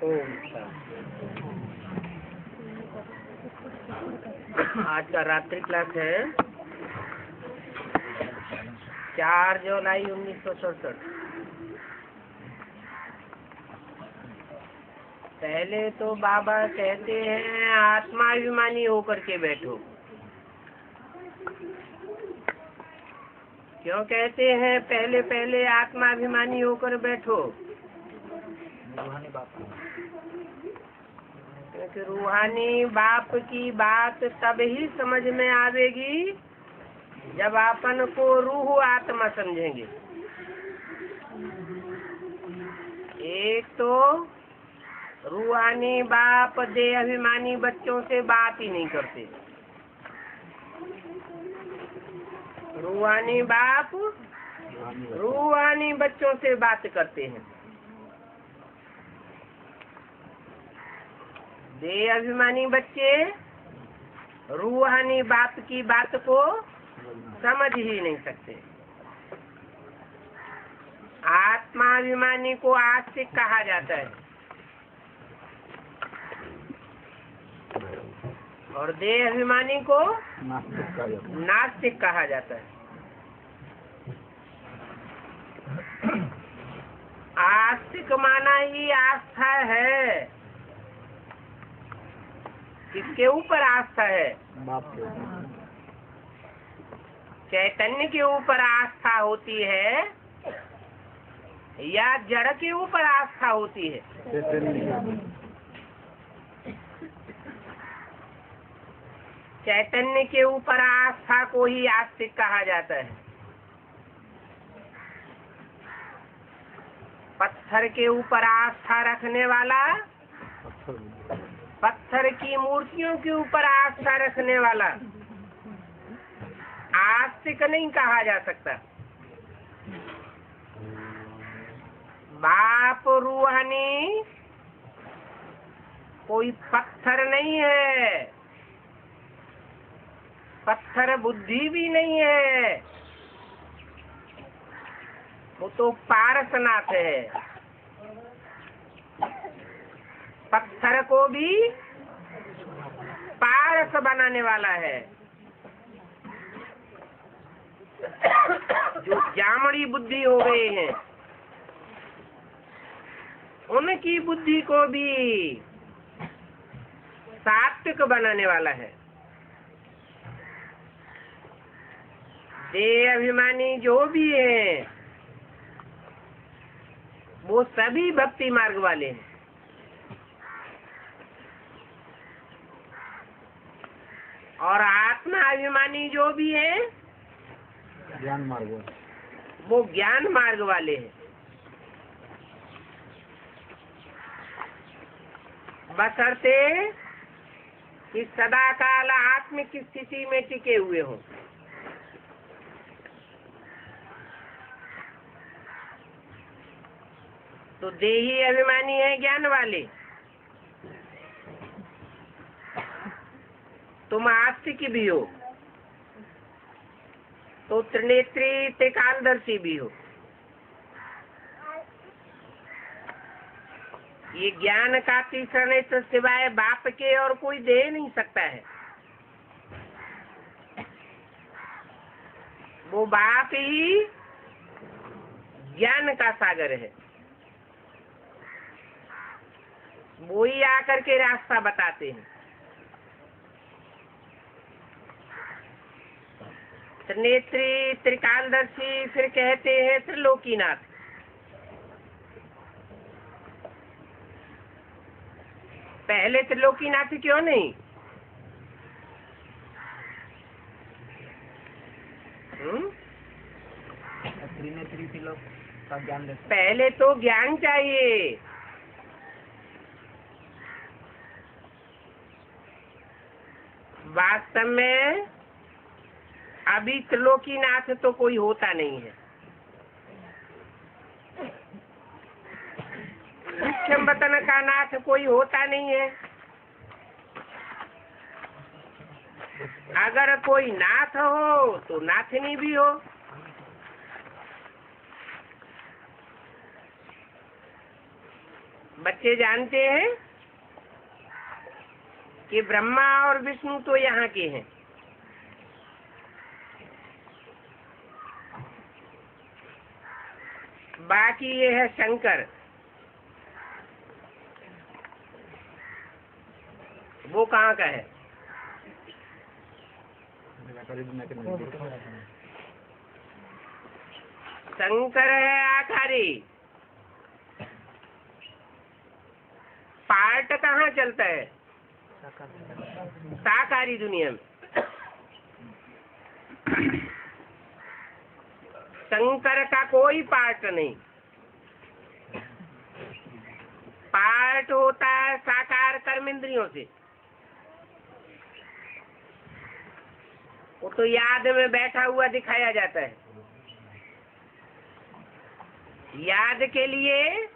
ओम आज का रात्रि क्लास है 4 जुलाई 1967। पहले तो बाबा कहते हैं आत्माभिमानी होकर के बैठो। क्यों कहते हैं पहले पहले आत्माभिमानी होकर बैठो? क्योंकि रूहानी बाप की बात तब ही समझ में आवेगी जब अपन को रूह आत्मा समझेंगे। एक तो रूहानी बाप देह अभिमानी बच्चों से बात ही नहीं करते। रूहानी बाप रूहानी बच्चों से बात करते हैं। देह अभिमानी बच्चे रूहानी बाप की बात को समझ ही नहीं सकते। आत्माभिमानी को आस्तिक कहा जाता है और देह अभिमानी को नास्तिक कहा जाता है। आस्तिक माना ही आस्था है। किसके ऊपर आस्था है? चैतन्य के ऊपर आस्था होती है या जड़ के ऊपर आस्था होती है? चैतन्य के ऊपर आस्था को ही आस्तिक कहा जाता है। पत्थर के ऊपर आस्था रखने वाला, पत्थर की मूर्तियों के ऊपर आस्था रखने वाला आस्तिक नहीं कहा जा सकता। बाप रूहानी कोई पत्थर नहीं है, पत्थर बुद्धि भी नहीं है, वो तो पारसनाथ है। पत्थर को भी पारस बनाने वाला है। जो जामड़ी बुद्धि हो गए हैं उनकी बुद्धि को भी सात्विक बनाने वाला है। देह अभिमानी जो भी हैं वो सभी भक्ति मार्ग वाले हैं और आत्मा अभिमानी जो भी है ज्ञान मार्ग, वो ज्ञान मार्ग वाले हैं। बशर्ते कि सदा काल आत्मिक स्थिति में टिके हुए हों। तो देही अभिमानी है ज्ञान वाले, तुम आस्तिक भी हो तो त्रिनेत्री त्रिकालदर्शी भी हो। ये ज्ञान का तीसरा नेत्र सिवाय बाप के और कोई दे नहीं सकता है। वो बाप ही ज्ञान का सागर है। वो ही आकर के रास्ता बताते हैं। त्रिनेत्री त्रिकालदर्शी फिर कहते हैं त्रिलोकीनाथ। पहले त्रिलोकीनाथ क्यों नहीं? त्रिनेत्री त्रिलोक का ज्ञान देते। पहले तो ज्ञान चाहिए। वास्तव में अभी त्रिलोकीनाथ तो कोई होता नहीं है। सूक्ष्म वतन का नाथ कोई होता नहीं है। अगर कोई नाथ हो तो नाथनी भी हो। बच्चे जानते हैं कि ब्रह्मा और विष्णु तो यहाँ के हैं, बाकी ये है शंकर, वो कहाँ का है? शंकर है आकारी। पार्ट कहाँ चलता है? साकारी दुनिया में। शंकर का कोई पार्ट नहीं। पार्ट होता है साकार कर्मेंद्रियों से। वो तो याद में बैठा हुआ दिखाया जाता है। याद के लिए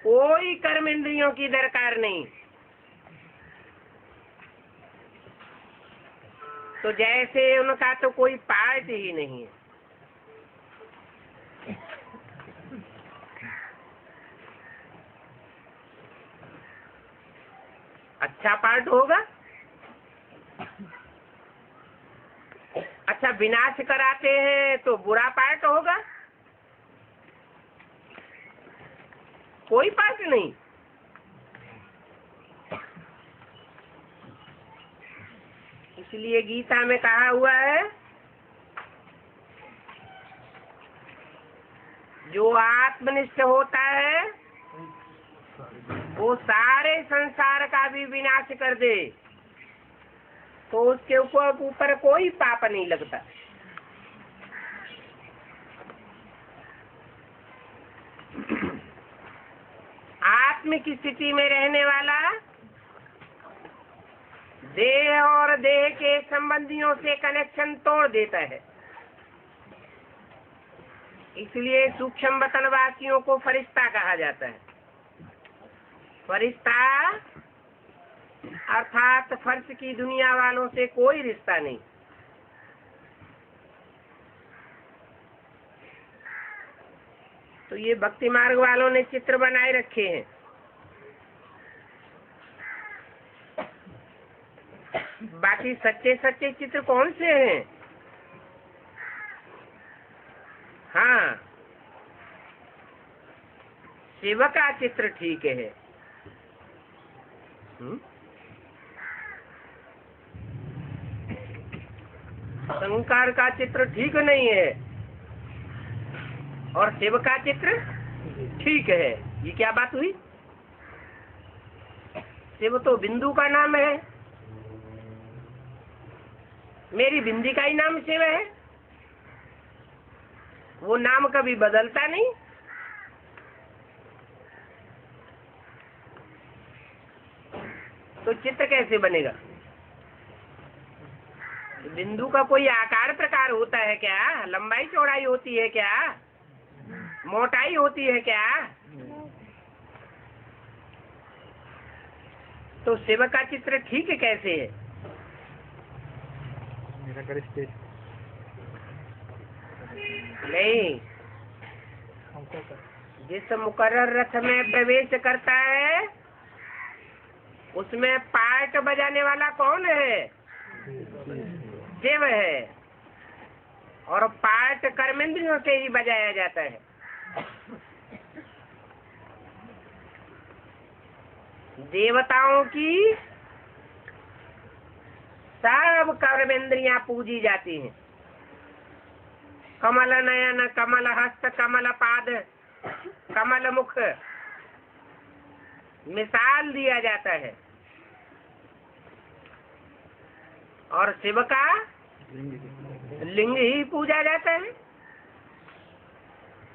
कोई कर्मेंद्रियों की दरकार नहीं। तो जैसे उनका तो कोई पार्ट ही नहीं है। अच्छा पार्ट होगा? अच्छा विनाश कराते हैं तो बुरा पार्ट होगा? कोई पार्ट नहीं। इसलिए गीता में कहा हुआ है, जो आत्मनिष्ठ होता है वो सारे संसार का भी विनाश कर दे तो उसके ऊपर कोई पाप नहीं लगता। आत्म की स्थिति में रहने वाला देह और देह के संबंधियों से कनेक्शन तोड़ देता है। इसलिए सूक्ष्म वतनवासियों को फरिश्ता कहा जाता है। फरिश्ता अर्थात फर्श की दुनिया वालों से कोई रिश्ता नहीं। तो ये भक्ति मार्ग वालों ने चित्र बनाए रखे हैं। बाकी सच्चे सच्चे चित्र कौन से हैं? हाँ, शिव का चित्र ठीक है। शंकर का चित्र ठीक नहीं है और शिव का चित्र ठीक है। ये क्या बात हुई? शिव तो बिंदु का नाम है, मेरी बिंदी का ही नाम शिव है। वो नाम कभी बदलता नहीं। तो चित्र कैसे बनेगा? बिंदु का कोई आकार प्रकार होता है क्या? लंबाई चौड़ाई होती है क्या? मोटाई होती है क्या? तो शिव का चित्र ठीक कैसे है? नहीं, जिस मुकर्रर रथ में प्रवेश करता है उसमें पार्ट बजाने वाला कौन है? शिव है। और पार्ट कर्मेंद्रियों से ही बजाया जाता है। देवताओं की सब कर्मेंद्रियां पूजी जाती हैं। कमल नयन, कमल हस्त, कमल पाद, कमल मुख मिसाल दिया जाता है। और शिव का लिंग ही पूजा जाता है।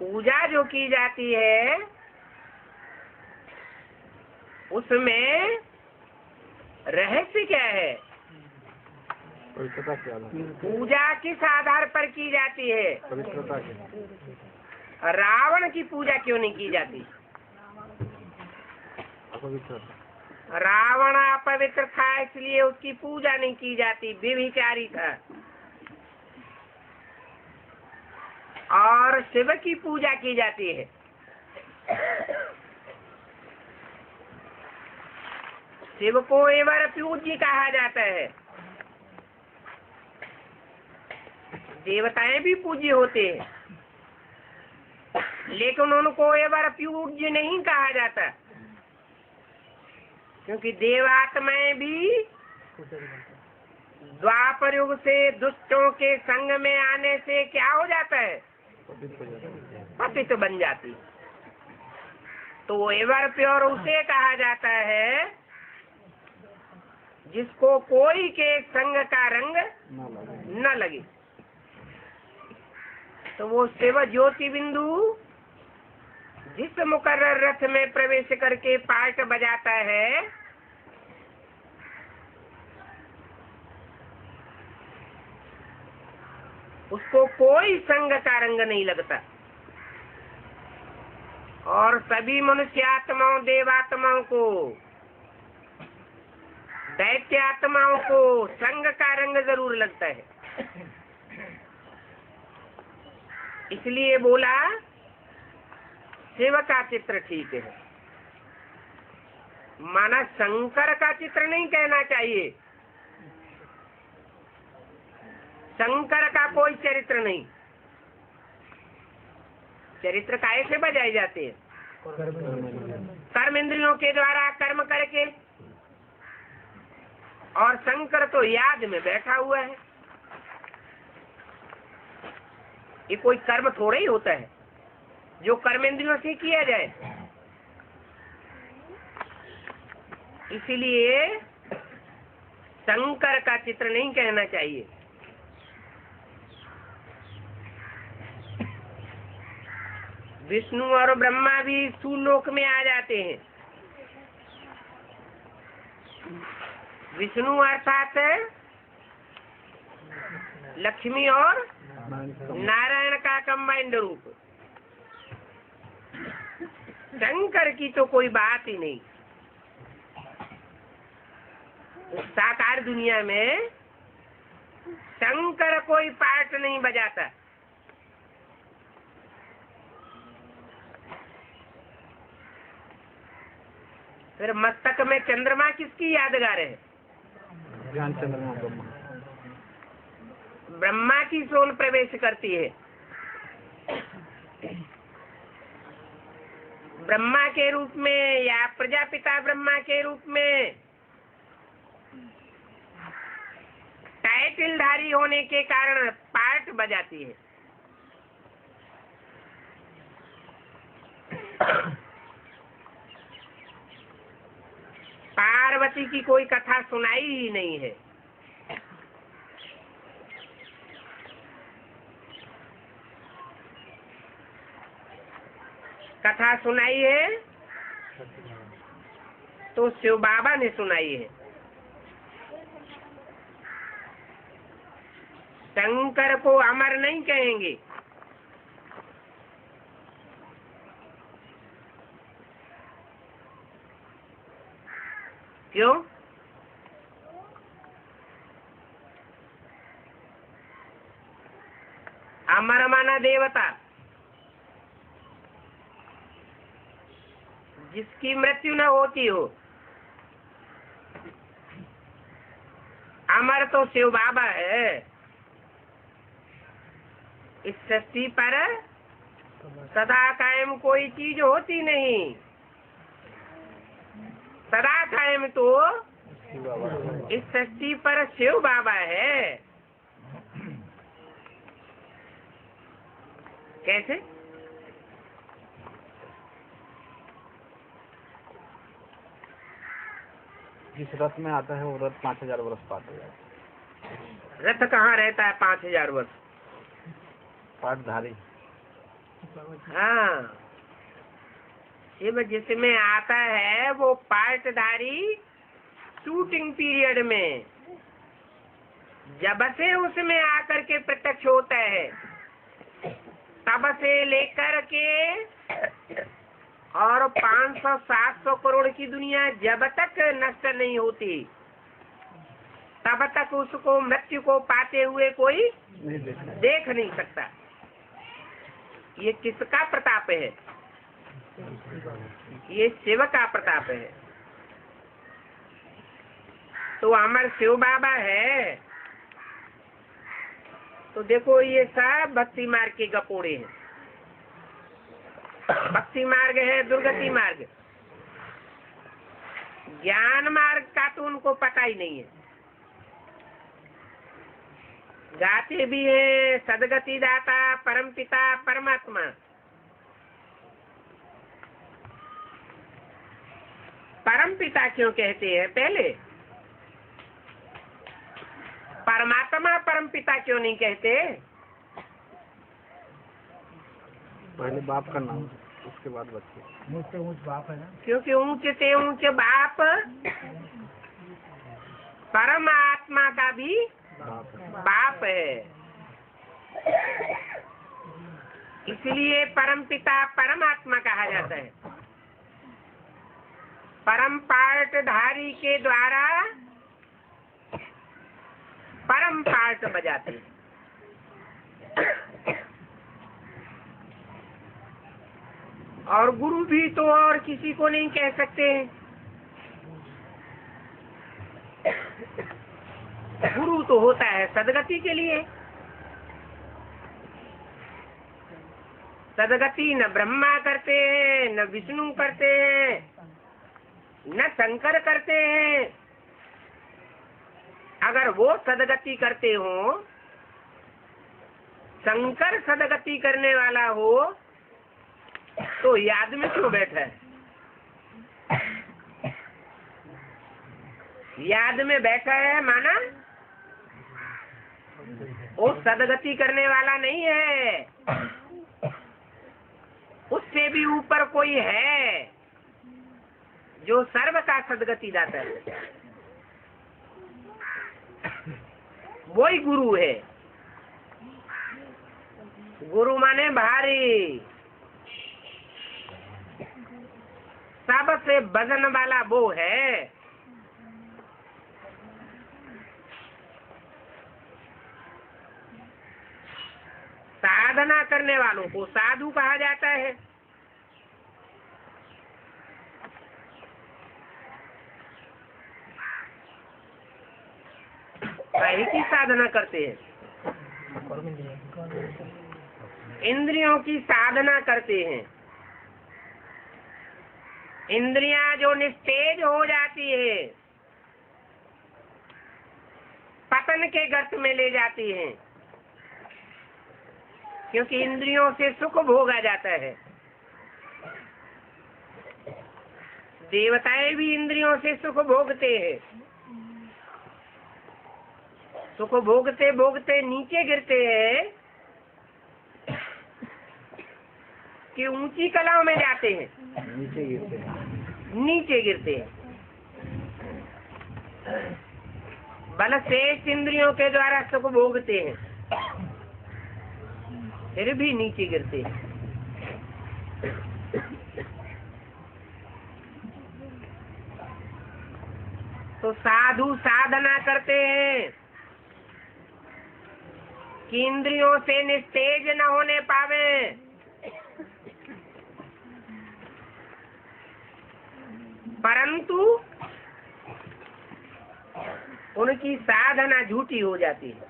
पूजा जो की जाती है उसमें रहस्य क्या है? पूजा किस आधार पर की जाती है? रावण की पूजा क्यों नहीं की जाती? रावण अपवित्र था इसलिए उसकी पूजा नहीं की जाती, व्यभिचारी था। और शिव की पूजा की जाती है। शिव को एवर पूज्य कहा जाता है। देवताएं भी पूज्य होते हैं, लेकिन उनको एवर पूज्य नहीं कहा जाता, क्योंकि देवात्माएं भी द्वापर युग से दुष्टों के संग में आने से क्या हो जाता है, पतित बन जाती। तो एवर प्योर उसे कहा जाता है जिसको कोई के संग का रंग न लगे। तो वो शिव ज्योति बिंदु जिस मुकर्रर रथ में प्रवेश करके पार्ट बजाता है, उसको कोई संग का रंग नहीं लगता। और सभी मनुष्य आत्माओं, देवात्माओं को, दैत्य आत्माओं को संग का रंग जरूर लगता है। इसलिए बोला शिव का चित्र ठीक है, माना शंकर का चित्र नहीं कहना चाहिए। शंकर का कोई चरित्र नहीं। चरित्र काहे से बजाए जाते हैं? कर्म इंद्रियों के द्वारा कर्म करके। और शंकर तो याद में बैठा हुआ है। ये कोई कर्म थोड़ा ही होता है जो कर्मेंद्रियों से किया जाए। इसलिए शंकर का चित्र नहीं कहना चाहिए। विष्णु और ब्रह्मा भी सुलोक में आ जाते हैं। विष्णु अर्थात लक्ष्मी और नारायण का कंबाइंड रूप। शंकर की तो कोई बात ही नहीं। साकार दुनिया में शंकर कोई पार्ट नहीं बजाता। फिर मस्तक में चंद्रमा किसकी यादगार है? चंद्रमा ब्रह्मा। ब्रह्मा की सोल प्रवेश करती है। ब्रह्मा के रूप में या प्रजापिता ब्रह्मा के रूप में टाइटल धारी होने के कारण पार्ट बजाती है। पार्वती की कोई कथा सुनाई ही नहीं है। कथा सुनाई है तो शिव बाबा ने सुनाई है। शंकर को अमर नहीं कहेंगे। क्यों? अमर माना देवता, जिसकी मृत्यु न होती हो। अमर तो शिव बाबा है। इस सृष्टि पर सदा कायम कोई चीज होती नहीं। सदा कायम तो इस सृष्टि पर शिव बाबा है। कैसे? जिस रथ में आता है वो रथ 5000 वर्ष पाता है। रथ कहाँ रहता है 5000 वर्ष? पाटधारी। हाँ, शिव जिसमें आता है वो पाटधारी शूटिंग पीरियड में जब से उसमें आकर के प्रत्यक्ष होता है, तब से लेकर के और 500-700 करोड़ की दुनिया जब तक नष्ट नहीं होती, तब तक उसको मृत्यु को पाते हुए कोई देख नहीं सकता। ये किसका प्रताप है? ये शिव का प्रताप है। तो हमारे शिव बाबा है। तो देखो ये सब भक्ति मार्ग के गपोड़े हैं। भक्ति मार्ग है दुर्गति मार्ग, ज्ञान मार्ग का तो उनको पता ही नहीं है। गाते भी है सदगति दाता परम पिता परमात्मा। परम पिता क्यों कहते हैं पहले? परमात्मा परम पिता क्यों नहीं कहते? पहले बाप का नाम, उसके बाद बच्चे। ऊंच से ऊंच बाप है ना। क्योंकि ऊंचे से ऊंचे बाप परमात्मा का भी बाप है। इसलिए परम पिता परमात्मा कहा जाता है। परम पाठधारी के द्वारा परम पाठ बजाते हैं। और गुरु भी तो और किसी को नहीं कह सकते हैं। गुरु तो होता है सदगति के लिए। सदगति न ब्रह्मा करते हैं, न विष्णु करते हैं, न शंकर करते हैं। अगर वो सदगति करते हो, शंकर सदगति करने वाला हो, तो याद में क्यों बैठा है? याद में बैठा है माना वो सदगति करने वाला नहीं है, उससे भी ऊपर कोई है जो सर्व का सदगति दाता है। वही गुरु है। गुरु माने भारी, सबसे वजन वाला वो है। साधना करने वालों को साधु कहा जाता है। काहे की साधना करते हैं? इंद्रियों की साधना करते हैं। इंद्रियां जो निस्तेज हो जाती है, पतन के गर्त में ले जाती हैं, क्योंकि इंद्रियों से सुख भोगा जाता है। देवताएं भी इंद्रियों से सुख भोगते हैं। सुख भोगते भोगते नीचे गिरते हैं कि ऊंची कलाओं में जाते हैं। नीचे गिरते हैं। नीचे गिरते हैं। बल शेष इंद्रियों के द्वारा सुख भोगते हैं, फिर भी नीचे गिरते हैं। तो साधु साधना करते हैं कि इंद्रियों से निस्तेज न होने पावे। परंतु उनकी साधना झूठी हो जाती है।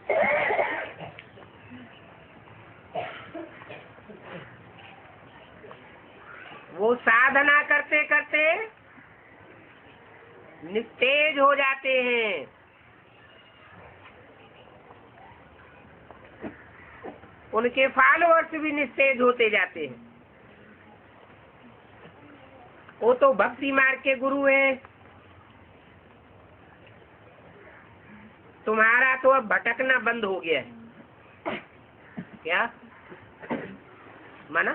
वो साधना करते करते निस्तेज हो जाते हैं। उनके फॉलोअर्स भी निस्तेज होते जाते हैं। वो तो भक्ति मार्ग के गुरु हैं। तुम्हारा तो अब भटकना बंद हो गया है। क्या माना?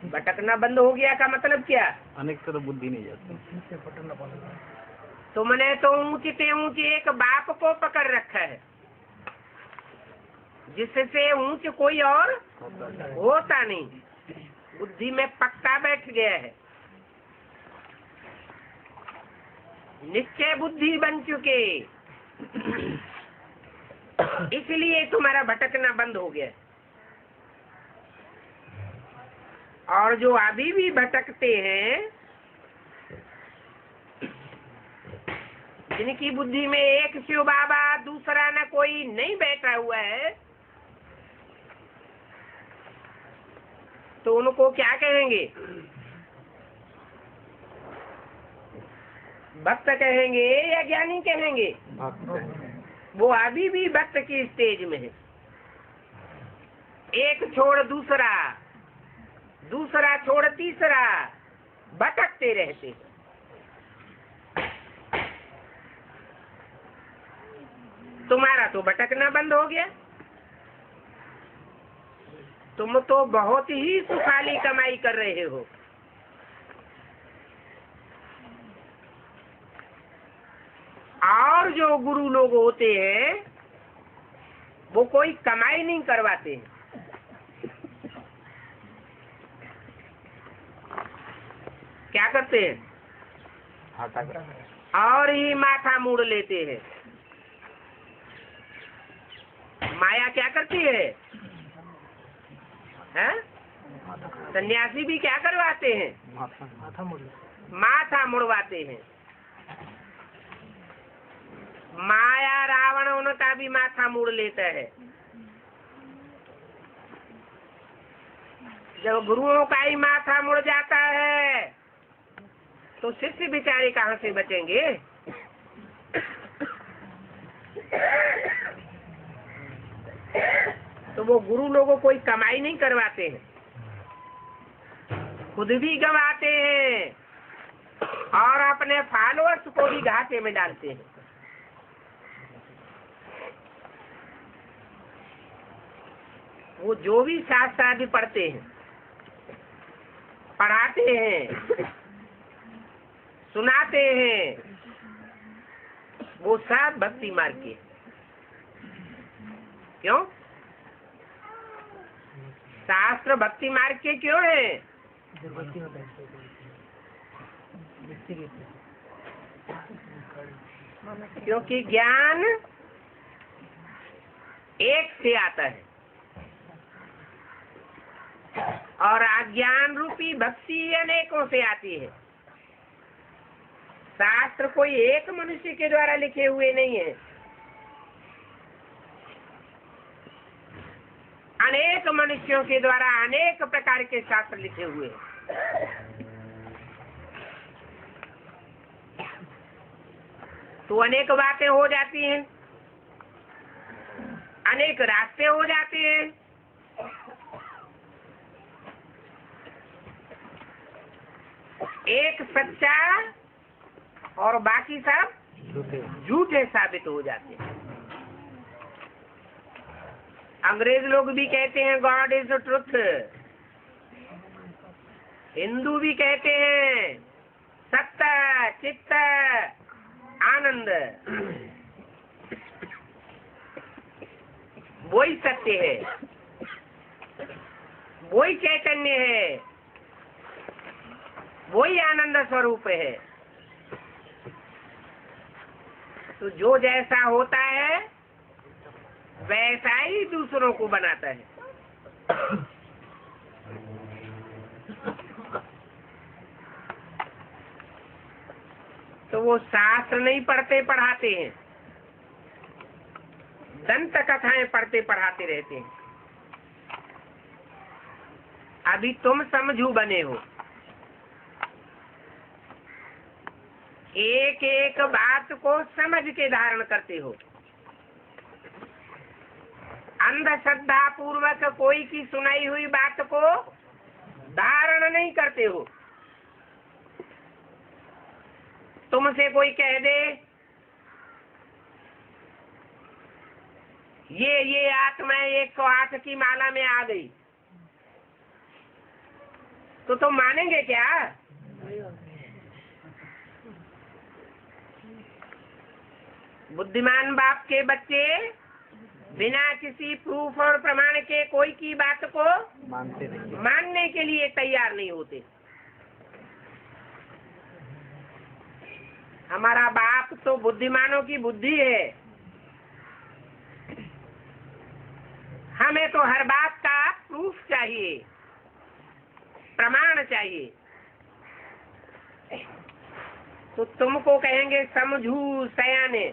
भटकना बंद हो गया का मतलब क्या? अनेक तरह बुद्धि नहीं जाती। तुमने तो ऊंचे ऊंचे एक बाप को पकड़ रखा है, जिससे ऊंच कोई और होता नहीं। बुद्धि में पक्का बैठ गया है। निश्चय बुद्धि बन चुके, इसलिए तुम्हारा भटकना बंद हो गया। और जो अभी भी भटकते हैं, जिनकी बुद्धि में एक शिव बाबा दूसरा न कोई नहीं बैठा हुआ है, तो उनको क्या कहेंगे? भक्त कहेंगे या ज्ञानी कहेंगे? भक्त। वो अभी भी भक्त की स्टेज में है। एक छोड़ दूसरा, दूसरा छोड़ तीसरा, भटकते रहते हैं। तुम्हारा तो भटकना बंद हो गया। तुम तो बहुत ही सुखाली कमाई कर रहे हो। और जो गुरु लोग होते हैं वो कोई कमाई नहीं करवाते हैं। क्या करते हैं? और ही माथा मुड़ लेते हैं। माया क्या करती है? हैं? सन्यासी भी क्या करवाते हैं? माथा मुड़वाते हैं। माया रावण उनका भी माथा मुड़ लेता है। जब गुरुओं का ही माथा मुड़ जाता है तो शिष्य बेचारे कहाँ से बचेंगे? तो वो गुरु लोगों कोई कमाई नहीं करवाते हैं, खुद भी गवाते हैं और अपने फॉलोअर्स को भी घाटे में डालते हैं। वो जो भी शास्त्रादि पढ़ते हैं, पढ़ाते हैं, सुनाते हैं, वो सब भक्ति मार्ग के। क्यों? शास्त्र भक्ति मार्ग के क्यों है? क्योंकि ज्ञान एक से आता है और अज्ञान रूपी भक्ति अनेकों से आती है। शास्त्र कोई एक मनुष्य के द्वारा लिखे हुए नहीं है, अनेक मनुष्यों के द्वारा अनेक प्रकार के शास्त्र लिखे हुए हैं। तो अनेक बातें हो जाती हैं, अनेक रास्ते हो जाते हैं। एक सच्चा और बाकी सब झूठे साबित हो जाते हैं। अंग्रेज लोग भी कहते हैं God is the truth, Hindu भी कहते हैं सत्य चित्त आनंद, वही सत्य है, वही चैतन्य है, वही आनंद स्वरूप है। तो जो जैसा होता है वैसा ही दूसरों को बनाता है। तो वो शास्त्र नहीं पढ़ते पढ़ाते हैं, दंत कथाएं पढ़ते पढ़ाते रहते हैं। अभी तुम समझू बने हो, एक एक बात को समझ के धारण करते हो, अंधश्रद्धा पूर्वक कोई की सुनाई हुई बात को धारण नहीं करते हो। तुमसे कोई कह दे ये आत्मा 108 की माला में आ गई, तो तुम मानेंगे क्या? बुद्धिमान बाप के बच्चे बिना किसी प्रूफ और प्रमाण के कोई की बात को मानने के लिए तैयार नहीं होते। हमारा बाप तो बुद्धिमानों की बुद्धि है, हमें तो हर बात का प्रूफ चाहिए, प्रमाण चाहिए। तो तुमको कहेंगे समझू सयाने।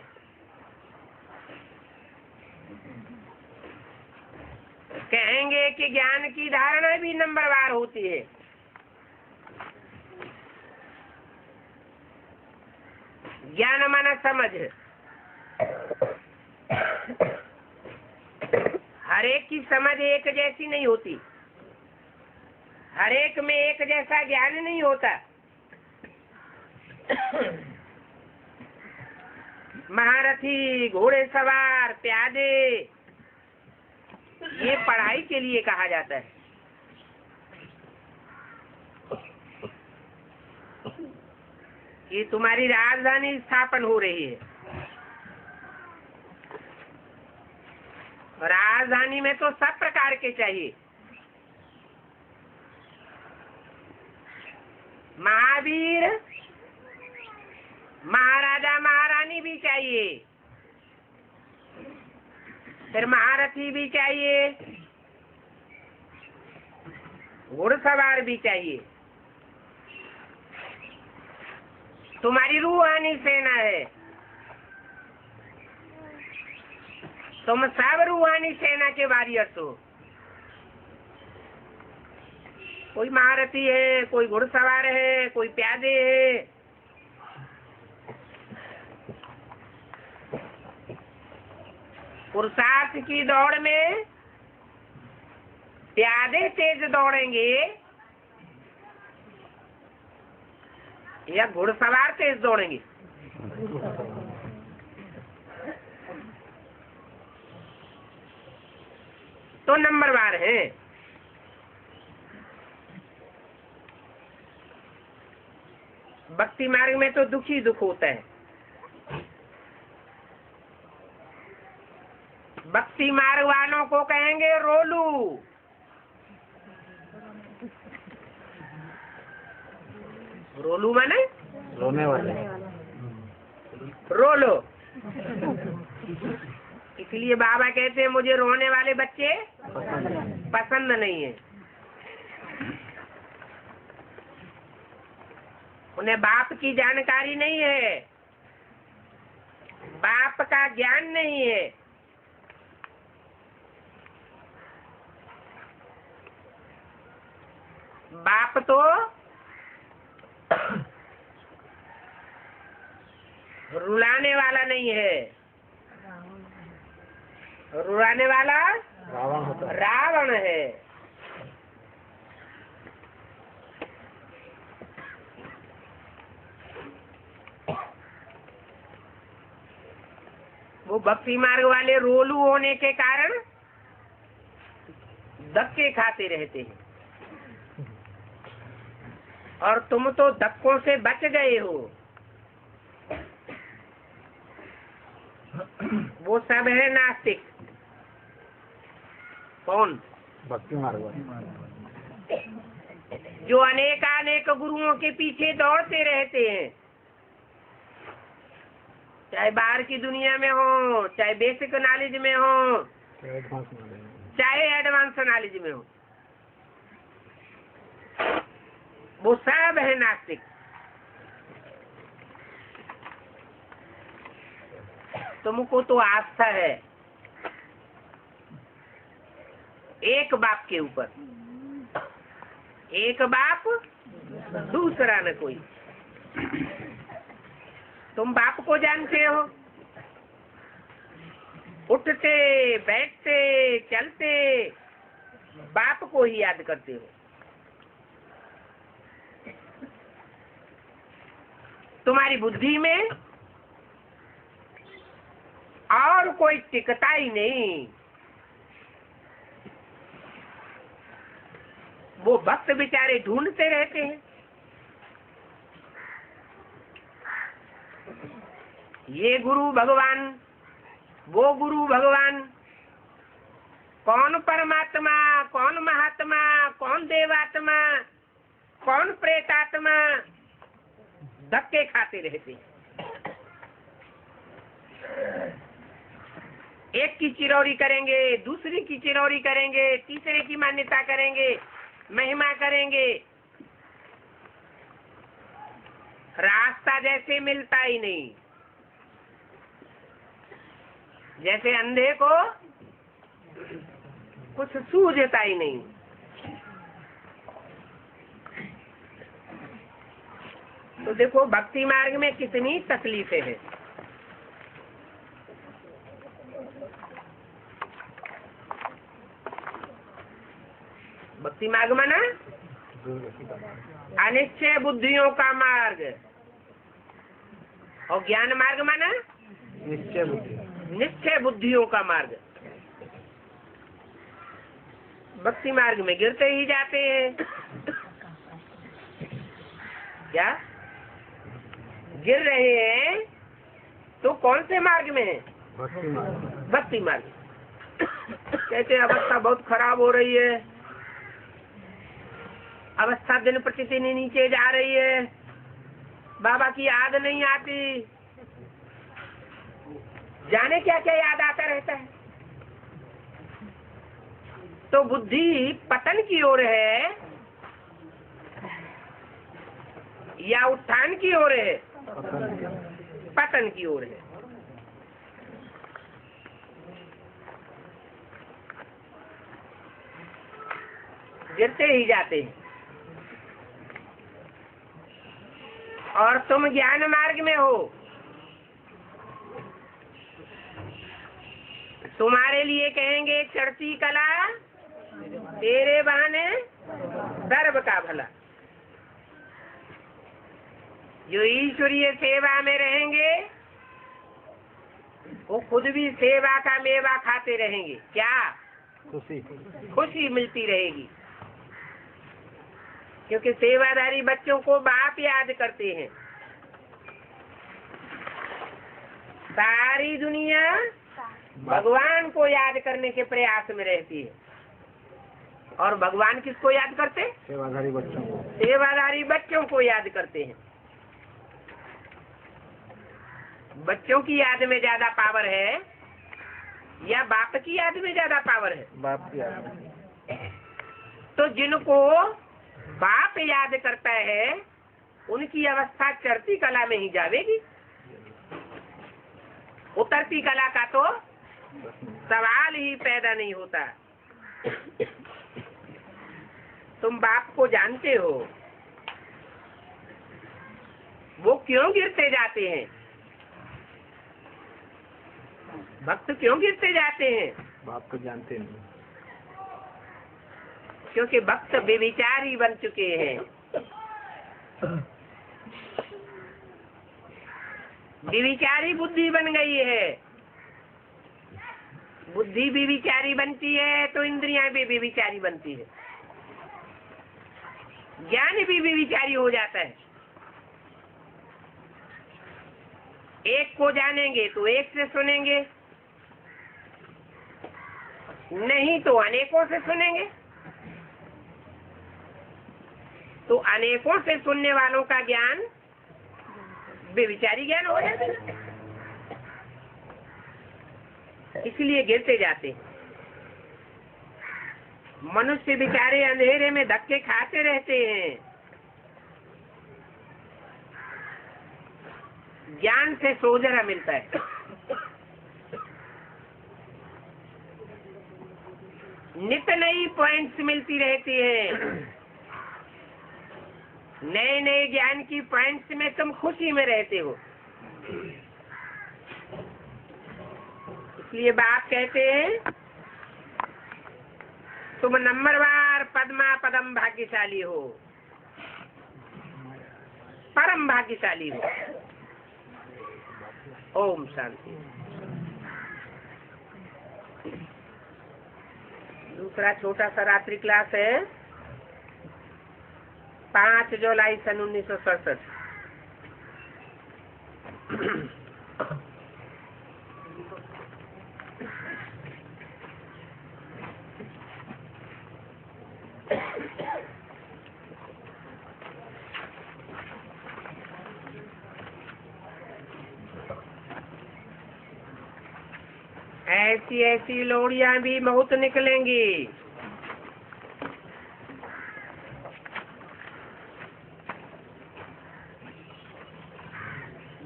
कहेंगे कि ज्ञान की धारणा भी नंबरवार होती है। ज्ञान माना समझ। हर एक की समझ एक जैसी नहीं होती, हर एक में एक जैसा ज्ञान नहीं होता। महारथी, घोड़े सवार, प्यादे, ये पढ़ाई के लिए कहा जाता है। कि तुम्हारी राजधानी स्थापन हो रही है। राजधानी में तो सब प्रकार के चाहिए। महावीर, महाराजा, महारानी भी चाहिए, फिर महारथी भी चाहिए, घुड़सवार भी चाहिए। तुम्हारी रूहानी सेना है, तुम सब रूहानी सेना के वारियर्स हो। कोई महारथी है, कोई घुड़सवार है, कोई प्यादे है। पुरुषार्थ की दौड़ में प्यादे तेज दौड़ेंगे या घुड़सवार तेज दौड़ेंगे? तो नंबरवार है। भक्ति मार्ग में तो दुख ही दुख होता है। भक्ति मार्ग वालों को कहेंगे रोलू। रोलू माने रोने वाले। रोलो। इसलिए बाबा कहते हैं मुझे रोने वाले बच्चे पसंद नहीं है। उन्हें बाप की जानकारी नहीं है, बाप का ज्ञान नहीं है। बाप तो रुलाने वाला नहीं है, रुलाने वाला रावण होता है। रावण है। वो भक्ति मार्ग वाले रोलू होने के कारण धक्के खाते रहते हैं, और तुम तो धक्कों से बच गए हो। वो सब है नास्तिक। कौन? भक्ति मार्ग वाले। जो अनेक गुरुओं के पीछे दौड़ते रहते हैं, चाहे बाहर की दुनिया में हो, चाहे बेसिक नॉलेज में हो, चाहे एडवांस नॉलेज में हो, वो सब है नास्तिक। तुमको तो आस्था है एक बाप के ऊपर, एक बाप दूसरा न कोई। तुम बाप को जानते हो, उठते बैठते चलते बाप को ही याद करते हो। तुम्हारी बुद्धि में और कोई टिकता ही नहीं। वो भक्त बेचारे ढूंढते रहते हैं, ये गुरु भगवान, वो गुरु भगवान, कौन परमात्मा, कौन महात्मा, कौन देवात्मा, कौन प्रेतात्मा, धक्के खाते रहते हैं। एक की चिरौरी करेंगे, दूसरी की चिरौरी करेंगे, तीसरे की मान्यता करेंगे, महिमा करेंगे। रास्ता जैसे मिलता ही नहीं, जैसे अंधे को कुछ सूझता ही नहीं। तो देखो भक्ति मार्ग में कितनी तकलीफें हैं। भक्ति मार्ग माना अनिश्चय बुद्धियों का मार्ग, और ज्ञान मार्ग माना निश्चय बुद्धियों का मार्ग। भक्ति मार्ग में गिरते ही जाते हैं। क्या गिर रहे हैं? तो कौन से मार्ग में है? भक्ति मार्ग। कहते अवस्था बहुत खराब हो रही है, अवस्था दिन प्रतिदिन नीचे जा रही है, बाबा की याद नहीं आती, जाने क्या क्या याद आता रहता है। तो बुद्धि पतन की ओर है या उत्थान की ओर है? पतन की ओर है। गिरते ही जाते हैं। और तुम ज्ञान मार्ग में हो, तुम्हारे लिए कहेंगे चढ़ती कला तेरे बहाने सर्व का भला। जो ईश्वरीय सेवा में रहेंगे वो खुद भी सेवा का मेवा खाते रहेंगे। क्या खुशी मिलती रहेगी, क्योंकि सेवादारी बच्चों को बाप याद करते हैं। सारी दुनिया भगवान को याद करने के प्रयास में रहती है। और भगवान किसको याद करते? सेवादारी बच्चों को। सेवादारी बच्चों को याद करते हैं। बच्चों की याद में ज्यादा पावर है या बाप की याद में ज्यादा पावर है? बाप की याद में। तो जिनको बाप याद करता है उनकी अवस्था चढ़ती कला में ही जावेगी। उतरती कला का तो सवाल ही पैदा नहीं होता। तुम बाप को जानते हो, वो क्यों गिरते जाते हैं? भक्त क्यों गिरते जाते हैं? बाप को जानते नहीं, क्योंकि भक्त बेविचारी बन चुके हैं। बेविचारी बुद्धि बन गई है। बुद्धि भी विचारी बनती है तो इंद्रियां भी बेविचारी बनती है, ज्ञान भी बेविचारी हो जाता है। एक को जानेंगे तो एक से सुनेंगे, नहीं तो अनेकों से सुनेंगे। तो अनेकों से सुनने वालों का ज्ञान बेविचारी ज्ञान हो जाता है। इसलिए गिरते जाते। मनुष्य बेचारे अंधेरे में धक्के खाते रहते हैं। ज्ञान से सोजरा मिलता है। नित नई पॉइंट्स मिलती रहती है। नए नए ज्ञान की पॉइंट्स में तुम खुशी में रहते हो। इसलिए बाप कहते हैं तुम नंबरवार पद्मा पदम भाग्यशाली हो, परम भाग्यशाली हो। ओम शांति। दूसरा छोटा सा रात्रि क्लास है 5 जुलाई सन 1967। ऐसी ऐसी लोड़ियां भी बहुत निकलेंगी।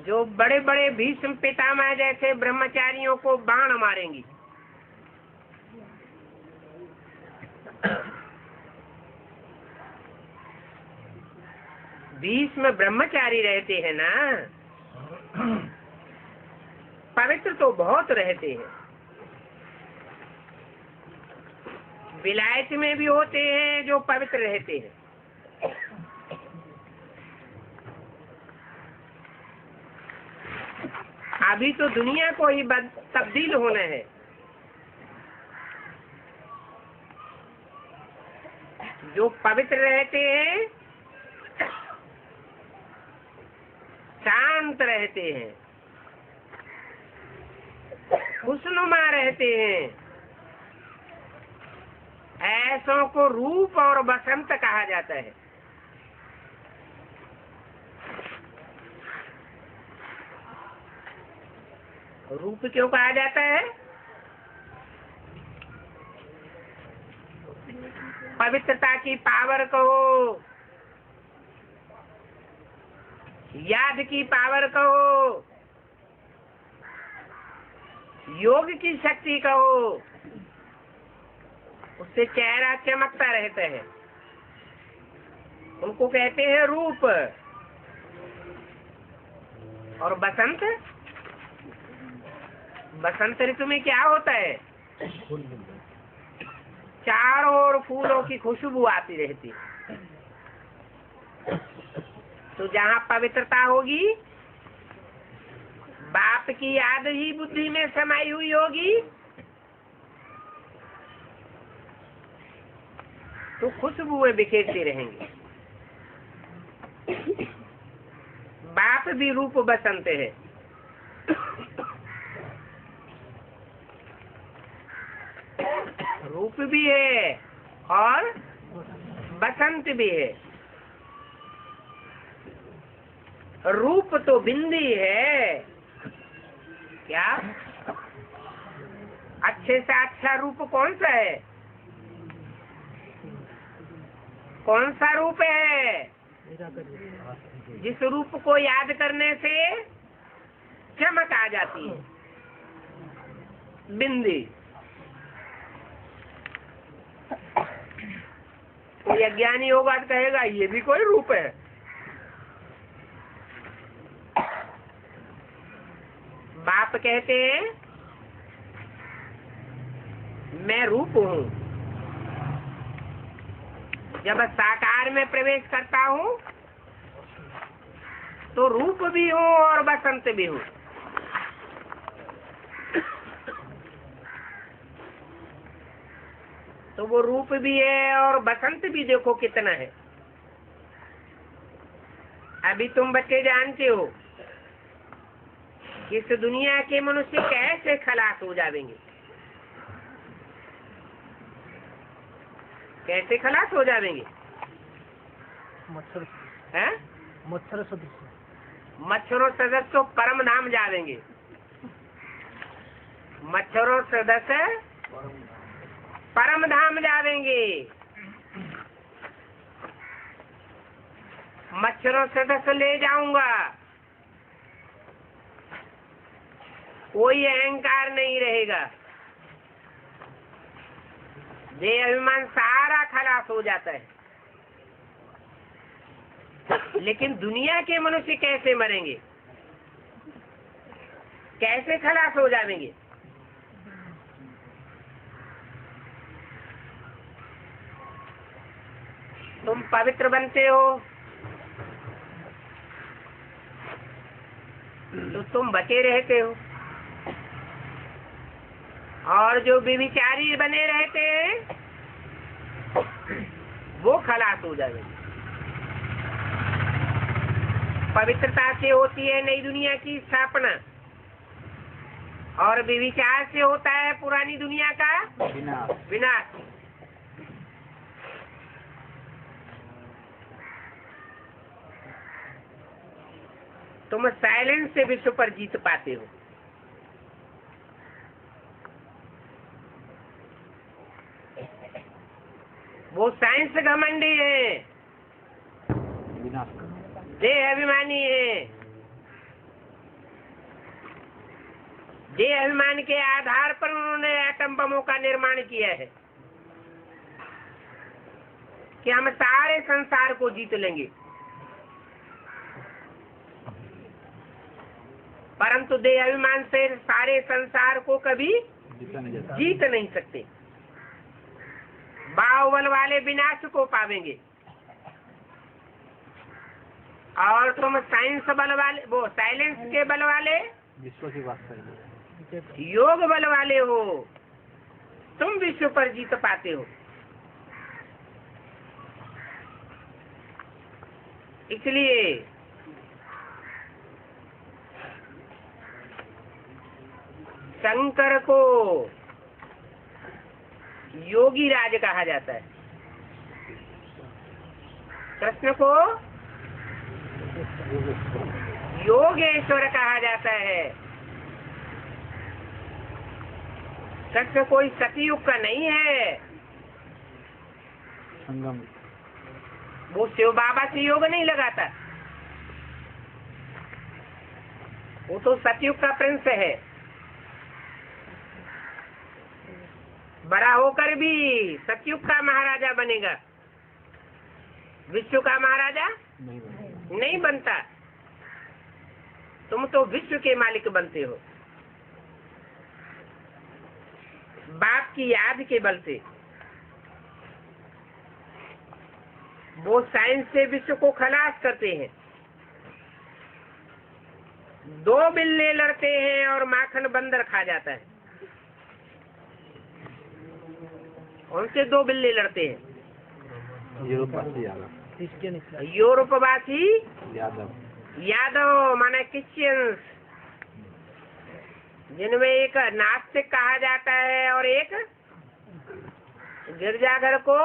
जो बड़े बड़े भीष्म पितामह जैसे ब्रह्मचारियों को बाण मारेंगी। भीष्म ब्रह्मचारी रहते हैं ना, पवित्र तो बहुत रहते हैं। विलायत में भी होते हैं जो पवित्र रहते हैं। अभी तो दुनिया को ही तब्दील होना है। जो पवित्र रहते हैं, शांत रहते हैं, खुशनुमा रहते हैं, ऐसों को रूप और बसंत कहा जाता है। रूप क्यों कहा जाता है? पवित्रता की पावर कहो, याद की पावर कहो, योग की शक्ति कहो, उससे चेहरा चमकता रहता है। उनको कहते हैं रूप। और बसंत, बसंत ऋतु में क्या होता है? चारों ओर फूलों की खुशबू आती रहती है। तो जहाँ पवित्रता होगी, बाप की याद ही बुद्धि में समाई हुई होगी, तो खुशबुएं बिखेरती रहेंगी। बाप भी रूप बसंत है। रूप भी है और बसंत भी है। रूप तो बिंदी है। क्या? अच्छे से अच्छा रूप कौन सा है? कौन सा रूप है? जिस रूप को याद करने से चमक आ जाती है, बिंदी। कोई अज्ञानी होगा तो कहेगा ये भी कोई रूप है। बाप कहते हैं मैं रूप हूँ। जब साकार में प्रवेश करता हूँ तो रूप भी हूँ और बसंत भी हूँ। तो वो रूप भी है और बसंत भी देखो कितना है। अभी तुम बच्चे जानते हो कि इस दुनिया के मनुष्य कैसे खलास हो जाएंगे। कैसे खलास हो जाएंगे? मच्छर हैं? मच्छर सदृश मच्छरों सदस्य तो परम धाम जावेंगे। मच्छरों सदस्य परम धाम जावेंगे। मच्छरों सदस्य ले जाऊंगा। कोई अहंकार नहीं रहेगा। ये अभिमान सारा खलास हो जाता है। लेकिन दुनिया के मनुष्य कैसे मरेंगे? कैसे खलास हो जाएंगे? तुम पवित्र बनते हो तो तुम बचे रहते हो, और जो व्यभिचारी बने रहते हैं वो खलास हो जाएंगे। पवित्रता से होती है नई दुनिया की स्थापना, और व्यभिचार से होता है पुरानी दुनिया का विनाश। तुम साइलेंस से विश्व पर जीत पाते हो। वो साइंस घमंडी है, देह अभिमानी है, देह अभिमान के आधार पर उन्होंने एटम बमों का निर्माण किया है कि हम सारे संसार को जीत लेंगे, परंतु देह अभिमान से सारे संसार को कभी जीत नहीं सकते। बाहुबल वाले विनाश को पावेंगे और तुम साइंस बल वाले, वो साइलेंस के बल वाले, विश्व की बात सही योग बल वाले हो, तुम विश्व पर जीत पाते हो। इसलिए शंकर को योगी राज कहा जाता है, कृष्ण को योगेश्वर कहा जाता है। कृष्ण कोई सतयुग का नहीं है, संगम। वो शिव बाबा से योग नहीं लगाता, वो तो सतयुग का प्रिंस है। बड़ा होकर भी सतयुग का महाराजा बनेगा, विश्व का महाराजा नहीं बनता। तुम तो विश्व के मालिक बनते हो, बाप की याद के बल से। वो साइंस से विश्व को खलास करते हैं। दो बिल्ले लड़ते हैं और माखन बंदर खा जाता है। उनसे दो बिल्ले लड़ते हैं। यूरोपवासी यादव माने क्रिश्चियंस, जिनमें एक नास्तिक कहा जाता है और एक गिरजाघर को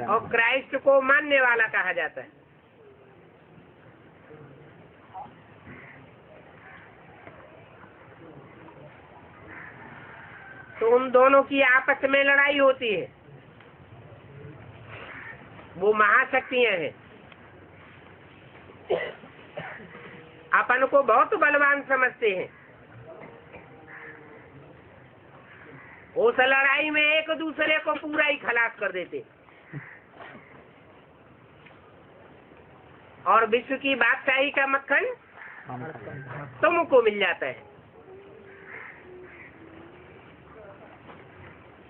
और क्राइस्ट को मानने वाला कहा जाता है। तो उन दोनों की आपस में लड़ाई होती है। वो महाशक्तियां हैं, अपन को बहुत बलवान समझते हैं। उस लड़ाई में एक दूसरे को पूरा ही खलास कर देते और विश्व की बादशाही का मक्खन तुमको मिल जाता है।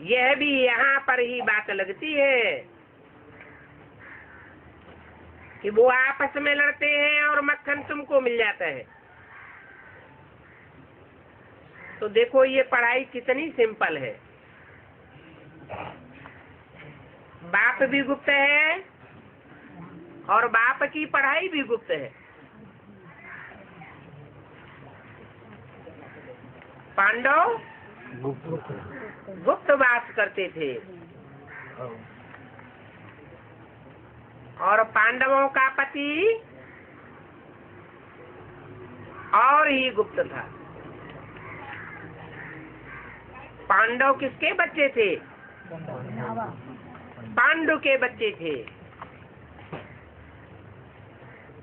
यह भी यहाँ पर ही बात लगती है कि वो आपस में लड़ते हैं और मक्खन तुमको मिल जाता है। तो देखो ये पढ़ाई कितनी सिंपल है। बाप भी गुप्त है और बाप की पढ़ाई भी गुप्त है। पांडव गुप्त वास करते थे और पांडवों का पति और ही गुप्त था। पांडव किसके बच्चे थे? पांडु के बच्चे थे।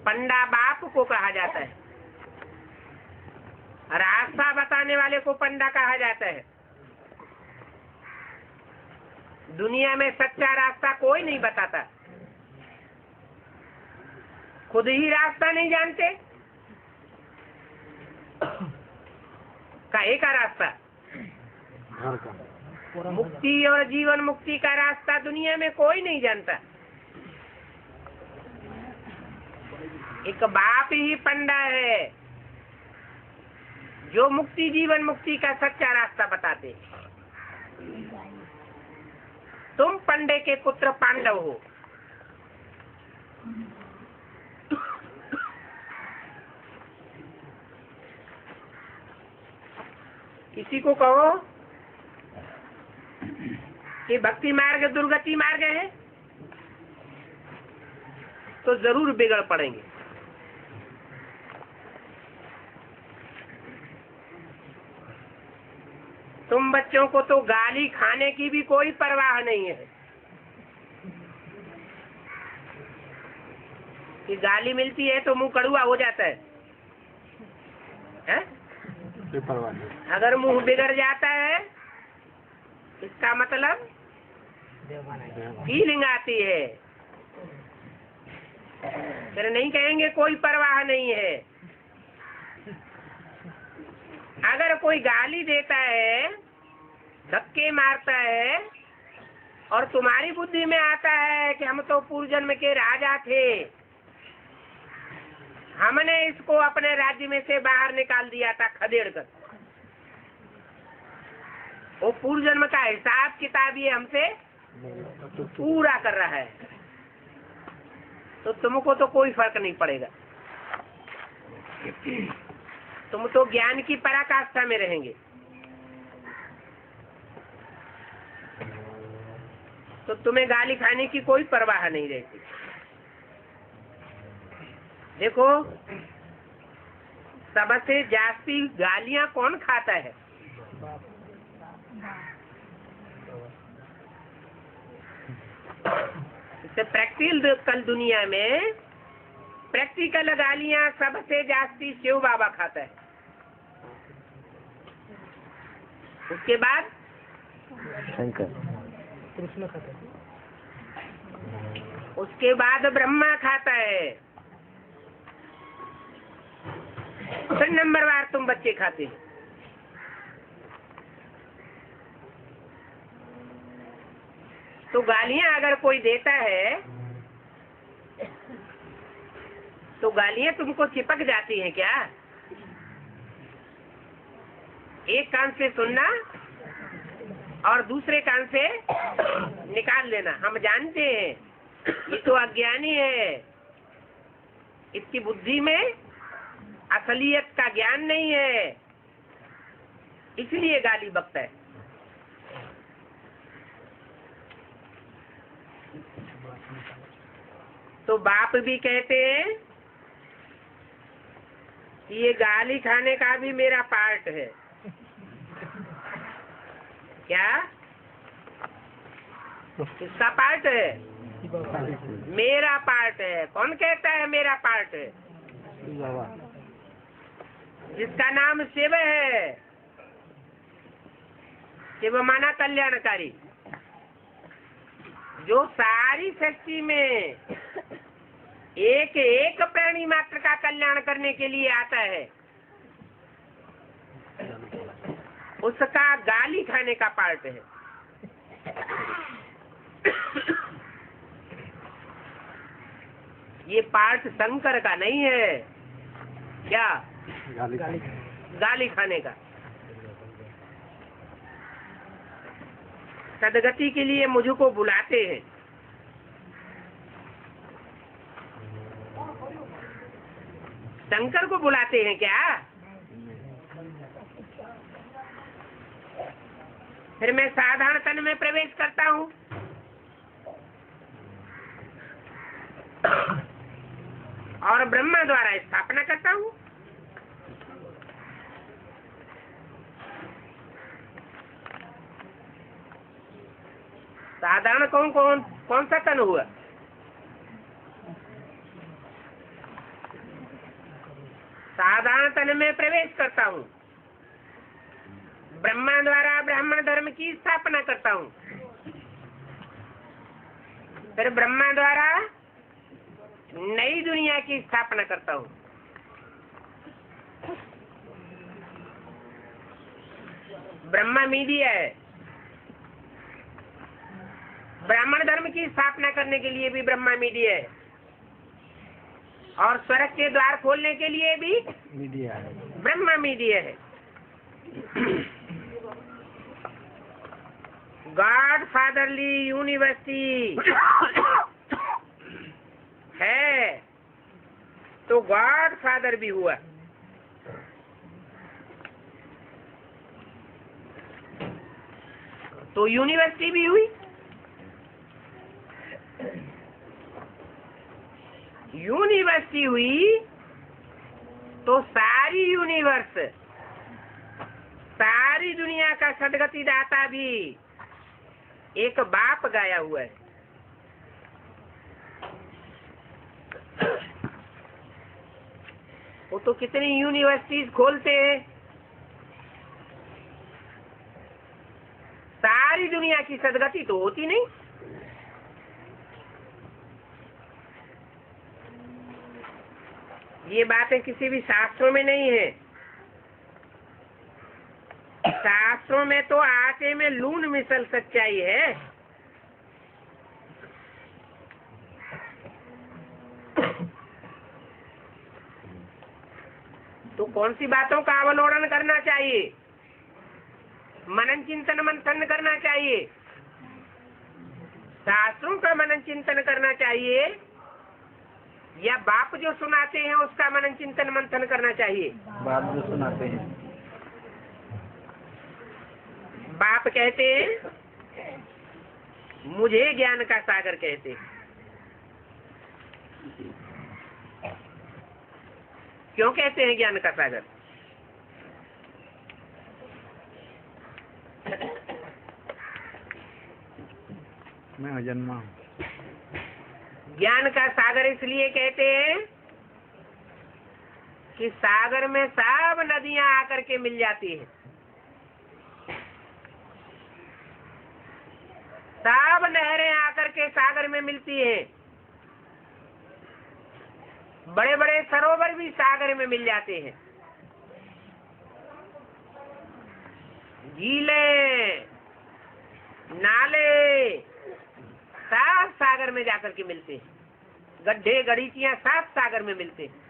पंडा बाप को कहा जाता है, रास्ता बताने वाले को पंडा कहा जाता है। दुनिया में सच्चा रास्ता कोई नहीं बताता, खुद ही रास्ता नहीं जानते। काहे का रास्ता? घर का। मुक्ति और जीवन मुक्ति का रास्ता दुनिया में कोई नहीं जानता। एक बाप ही पंडा है जो मुक्ति जीवन मुक्ति का सच्चा रास्ता बताते। तुम पंडे के पुत्र पांडव हो। किसी को कहो कि भक्ति मार्ग दुर्गति मार्ग है तो जरूर बिगड़ पड़ेंगे। तुम बच्चों को तो गाली खाने की भी कोई परवाह नहीं है कि गाली मिलती है तो मुंह कड़ुआ हो जाता है? कोई परवाह नहीं। अगर मुंह बिगड़ जाता है इसका मतलब फीलिंग आती है, फिर नहीं कहेंगे कोई परवाह नहीं है। अगर कोई गाली देता है, धक्के मारता है और तुम्हारी बुद्धि में आता है कि हम तो पूर्व जन्म के राजा थे, हमने इसको अपने राज्य में से बाहर निकाल दिया था खदेड़ कर, वो पूर्व जन्म का हिसाब किताब ये हमसे पूरा कर रहा है, तो तुमको तो कोई फर्क नहीं पड़ेगा, तुम तो ज्ञान की पराकाष्ठा में रहेंगे। तो तुम्हें गाली खाने की कोई परवाह नहीं रहती। देखो, सबसे जास्ती गालियां कौन खाता है? प्रैक्टिकल दुनिया में प्रैक्टिकल गालियां सबसे जास्ती शिव बाबा खाता है, उसके बाद शंकर, कृष्ण खाता है, उसके बाद ब्रह्मा खाता है, फिर नंबरवार तुम बच्चे खाते हो। तो गालियां अगर कोई देता है तो गालियां तुमको चिपक जाती हैं क्या? एक कान से सुनना और दूसरे कान से निकाल देना। हम जानते हैं ये तो अज्ञानी है, इसकी बुद्धि में असलियत का ज्ञान नहीं है, इसलिए गाली बकता है। तो बाप भी कहते हैं कि ये गाली खाने का भी मेरा पार्ट है। क्या किसका पार्ट है? मेरा पार्ट है। कौन कहता है मेरा पार्ट है? जिसका नाम शिव है। शिव माना कल्याणकारी, जो सारी सृष्टि में एक एक प्राणी मात्र का कल्याण करने के लिए आता है, उसका गाली खाने का पार्ट है। ये पार्ट शंकर का नहीं है। क्या? गाली खाने का। सदगति के लिए मुझको बुलाते हैं, शंकर को बुलाते हैं क्या? फिर मैं साधारण तन में प्रवेश करता हूँ और ब्रह्मा द्वारा स्थापना करता हूँ। साधारण कौन सा तन हुआ? साधारण तन में प्रवेश करता हूँ, ब्रह्मा द्वारा ब्राह्मण धर्म की स्थापना करता हूँ, फिर ब्रह्मा द्वारा नई दुनिया की स्थापना करता हूँ। ब्रह्मा मीडिया है। ब्राह्मण धर्म की स्थापना करने के लिए भी ब्रह्मा मीडिया है, और स्वर्ग के द्वार खोलने के लिए भी मीडिया है, ब्रह्मा मीडिया है। गॉड फादरली यूनिवर्सिटी है तो गॉड फादर भी हुआ। तो यूनिवर्सिटी भी हुई। यूनिवर्सिटी हुई तो सारी यूनिवर्स, सारी दुनिया का सदगति दाता भी एक बाप गाया हुआ है। वो तो कितनी यूनिवर्सिटीज खोलते हैं, की सदगति तो होती नहीं। ये बातें किसी भी शास्त्रों में नहीं है। शास्त्रों में तो आटे में लून मिसल सच्चाई है। तो कौन सी बातों का अवलोकन करना चाहिए, मनन चिंतन मंथन करना चाहिए, शास्त्रों का मनन चिंतन करना चाहिए, या बाप जो सुनाते हैं उसका मनन चिंतन मंथन करना चाहिए? बाप जो सुनाते हैं। बाप कहते हैं, मुझे ज्ञान का सागर कहते हैं। क्यों कहते हैं ज्ञान का सागर? मैं अजन्मा हूँ। ज्ञान का सागर इसलिए कहते हैं कि सागर में सब नदियां आकर के मिल जाती हैं, सब नहरें आकर के सागर में मिलती हैं, बड़े बड़े सरोवर भी सागर में मिल जाते हैं, झीलें, नाले सब सागर में जाकर के मिलते हैं, गड्ढे गड़ीचियां सब सागर में मिलते हैं।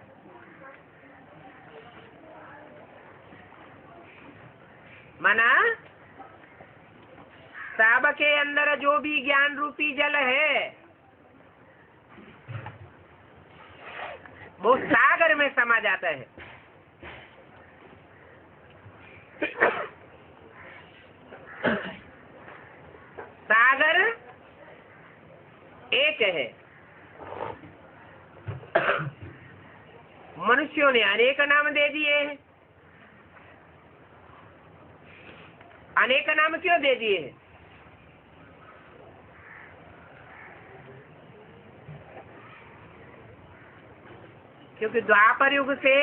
माना सब के अंदर जो भी ज्ञान रूपी जल है वो सागर में समा जाता है। सागर एक है। मनुष्यों ने अनेक नाम दे दिए हैं। अनेक नाम क्यों दे दिए हैं? क्योंकि द्वापर युग से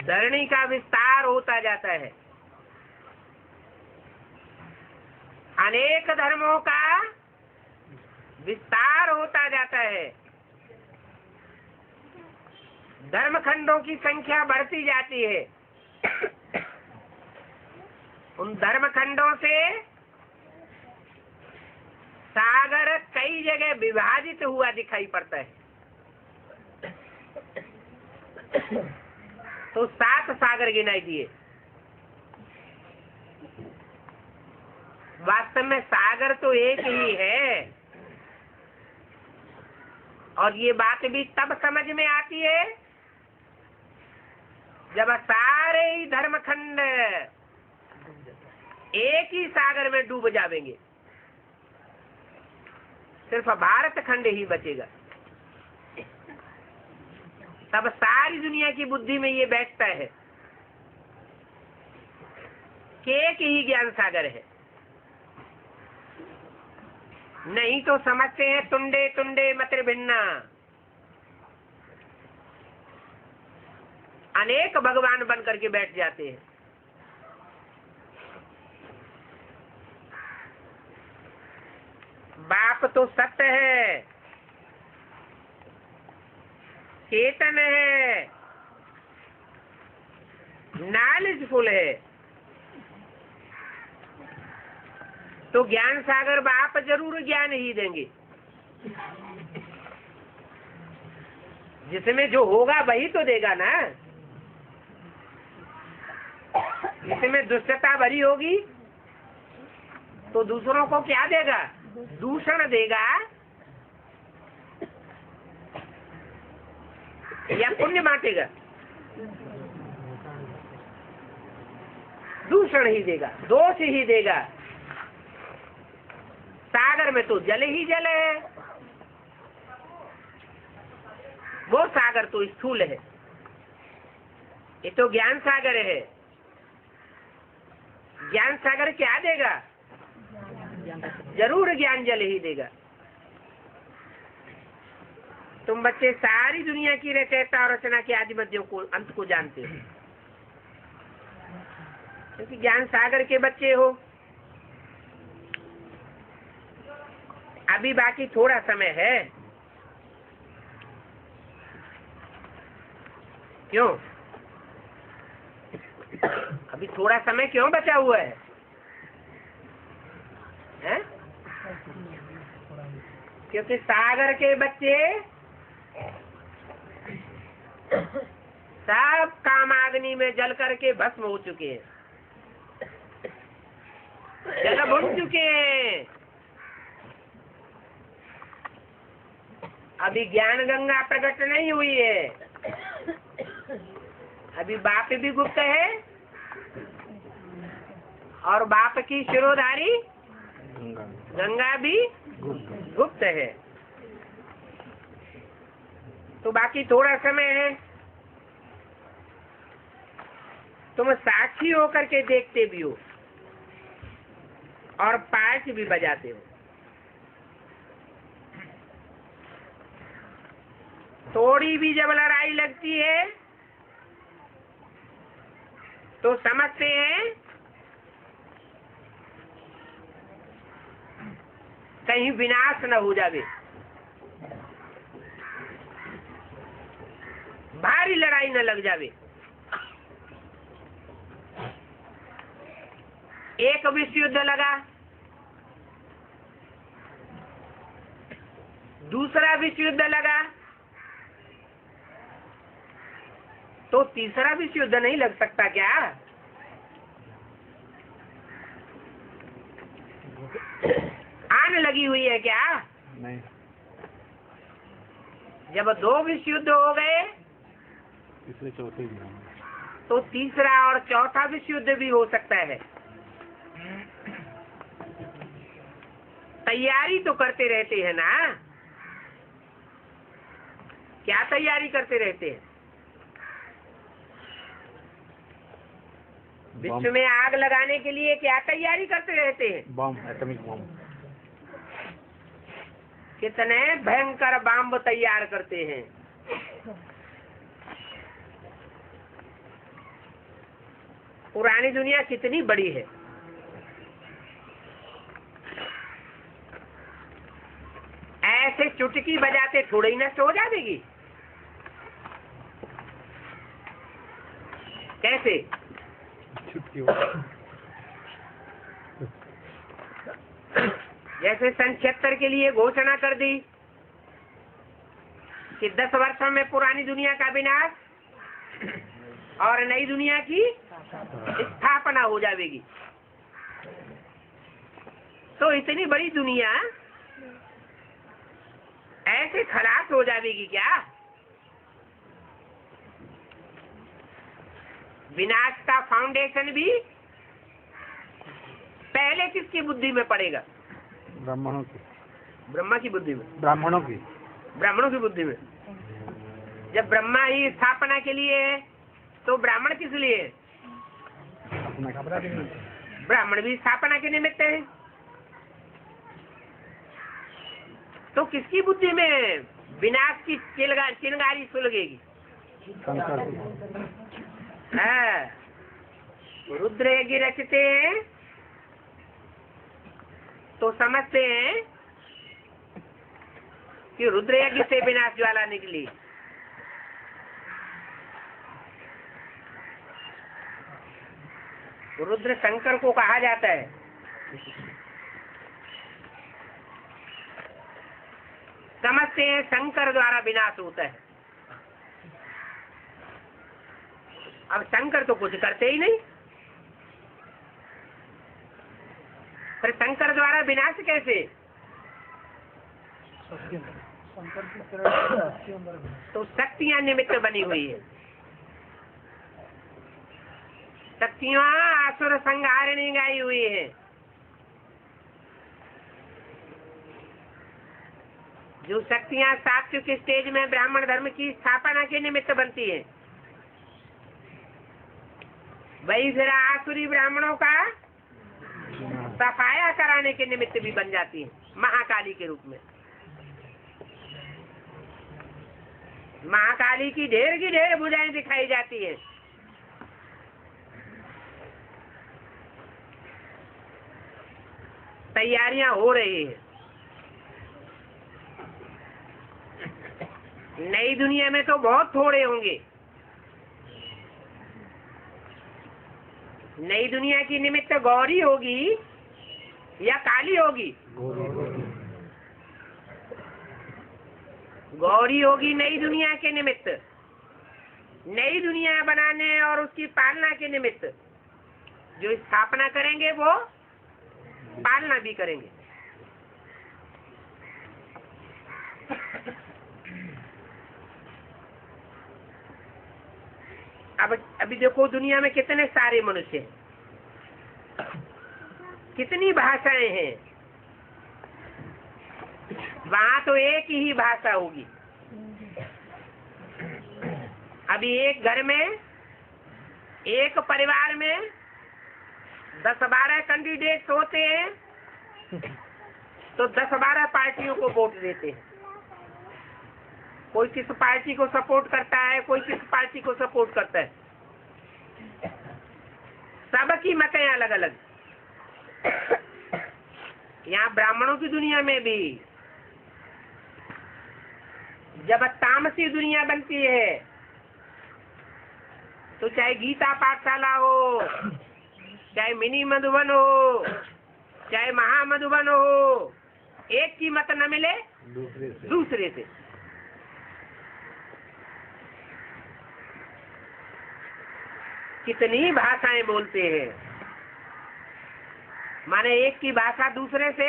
धरणी का विस्तार होता जाता है, अनेक धर्मों का विस्तार होता जाता है, धर्मखंडों की संख्या बढ़ती जाती है। उन धर्मखंडों से सागर कई जगह विभाजित हुआ दिखाई पड़ता है। तो 7 सागर गिनाई दिए। वास्तव में सागर तो एक ही है, और ये बात भी तब समझ में आती है जब सारे ही धर्मखंड एक ही सागर में डूब जाएंगे, सिर्फ भारत खंड ही बचेगा। तब सारी दुनिया की बुद्धि में ये बैठता है कि एक ही ज्ञान सागर है। नहीं तो समझते हैं तुंडे तुंडे मत्र भिन्ना, अनेक भगवान बन करके बैठ जाते हैं। बाप तो सत्य है, चेतन है, नॉलेजफुल है, तो ज्ञान सागर बाप जरूर ज्ञान ही देंगे। जिसमें जो होगा वही तो देगा ना। जिसमें दुष्टता भरी होगी तो दूसरों को क्या देगा? दूषण देगा या पुण्य बांटेगा? दूषण ही देगा, दोष ही देगा। सागर में तो जल ही जल है, वो सागर तो स्थूल है, ये तो ज्ञान सागर है। ज्ञान सागर क्या देगा? जरूर ज्ञान जल ही देगा। तुम बच्चे सारी दुनिया की रचयिता और रचना के आदि मध्यों को अंत को जानते हो, क्योंकि ज्ञान सागर के बच्चे हो। अभी बाकी थोड़ा समय है। क्यों? अभी थोड़ा समय क्यों बचा हुआ है? हैं? क्योंकि सागर के बच्चे सब कामाग्नि में जल करके भस्म हो चुके हैं, जल भुन चुके हैं। अभी ज्ञान गंगा प्रकट नहीं हुई है। अभी बाप भी गुप्त है और बाप की शिरोधारी गंगा भी गुप्त है। तो बाकी थोड़ा समय है। तुम साक्षी होकर के देखते भी हो और पार्ट भी बजाते हो। थोड़ी भी जब लड़ाई लगती है तो समझते हैं कहीं विनाश न हो जावे। भारी लड़ाई न लग जावे। एक विश्व युद्ध लगा, दूसरा विश्व युद्ध लगा, तो तीसरा विश्व युद्ध नहीं लग सकता क्या? आन लगी हुई है क्या? नहीं। जब दो विश्व युद्ध हो गए तीसरे चौथे भी तो तीसरा और चौथा विश्व युद्ध भी हो सकता है। तैयारी तो करते रहते हैं ना। क्या तैयारी करते रहते हैं? विश्व में आग लगाने के लिए क्या तैयारी करते रहते हैं? बम, एटॉमिक बम। कितने भयंकर बम तैयार करते हैं। पुरानी दुनिया कितनी बड़ी है। ऐसे चुटकी बजाते थोड़ी ही नष्ट हो जाएगी। कैसे? छुट्टी जैसे सन 76 के लिए घोषणा कर दी कि 10 वर्षों में पुरानी दुनिया का विनाश और नई दुनिया की स्थापना हो जाएगी। तो इतनी बड़ी दुनिया ऐसे खलास हो जाएगी क्या? विनाश का फाउंडेशन भी पहले किसकी बुद्धि में पड़ेगा? ब्राह्मणों की। ब्रह्मा की बुद्धि में। ब्राह्मणों की। ब्राह्मणों की बुद्धि में। जब ब्रह्मा ही स्थापना के लिए है तो ब्राह्मण किस लिए है? ब्राह्मण भी स्थापना के निमित्त है। तो किसकी बुद्धि में विनाश की चिंगारी सुलगेगी? रुद्र यज्ञ रचते हैं तो समझते हैं कि रुद्र यज्ञ से विनाश ज्वाला निकली। रुद्र शंकर को कहा जाता है। समझते हैं शंकर द्वारा विनाश होता है। अब शंकर तो कुछ करते ही नहीं, फिर शंकर द्वारा विनाश कैसे? तो शक्तियां निमित्त बनी हुई है। शक्तियां आसुर संहारिणी गाई हुई है। जो शक्तियां सात्विक स्टेज में ब्राह्मण धर्म की स्थापना के निमित्त बनती है, वही फिर आसुरी ब्राह्मणों का सफाया कराने के निमित्त भी बन जाती है, महाकाली के रूप में। महाकाली की ढेर भुजाएं दिखाई जाती है। तैयारियां हो रही है। नई दुनिया में तो बहुत थोड़े होंगे। नई दुनिया की निमित्त गौरी होगी या काली होगी? गौरी होगी नई दुनिया के निमित्त। नई दुनिया बनाने और उसकी पालना के निमित्त जो स्थापना करेंगे वो पालना भी करेंगे। अब अभी देखो दुनिया में कितने सारे मनुष्य हैं, कितनी भाषाएं हैं। वहां तो एक ही भाषा होगी। अभी एक घर में, एक परिवार में 10-12 कैंडिडेट होते हैं तो 10-12 पार्टियों को वोट देते हैं। कोई किस पार्टी को सपोर्ट करता है, कोई किस पार्टी को सपोर्ट करता है। सबकी मतें अलग अलग। यहाँ ब्राह्मणों की दुनिया में भी जब तामसी दुनिया बनती है तो चाहे गीता पाठशाला हो, चाहे मिनी मधुबन हो, चाहे महामधुबन हो, एक की मत न मिले दूसरे से। कितनी भाषाएं बोलते हैं, माने एक की भाषा दूसरे से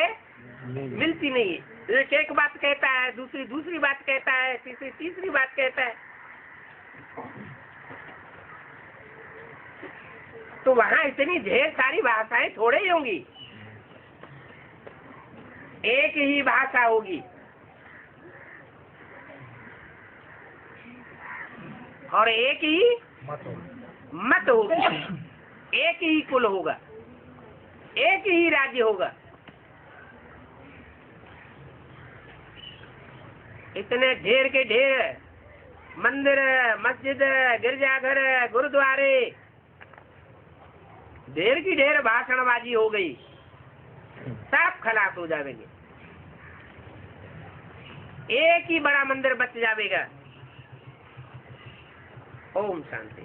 मिलती नहीं है। एक बात कहता है, दूसरी बात कहता है, तीसरी बात कहता है। तो वहाँ इतनी ढेर सारी भाषाएं थोड़े ही होंगी, एक ही भाषा होगी और एक ही मत होगी, एक ही कुल होगा, एक ही राज्य होगा। इतने ढेर के ढेर मंदिर, मस्जिद, गिरजाघर, गुरुद्वारे, ढेर की ढेर भाषणबाजी हो गई, सब खलास हो जाएंगे। एक ही बड़ा मंदिर बच जाएगा। ओम शांति।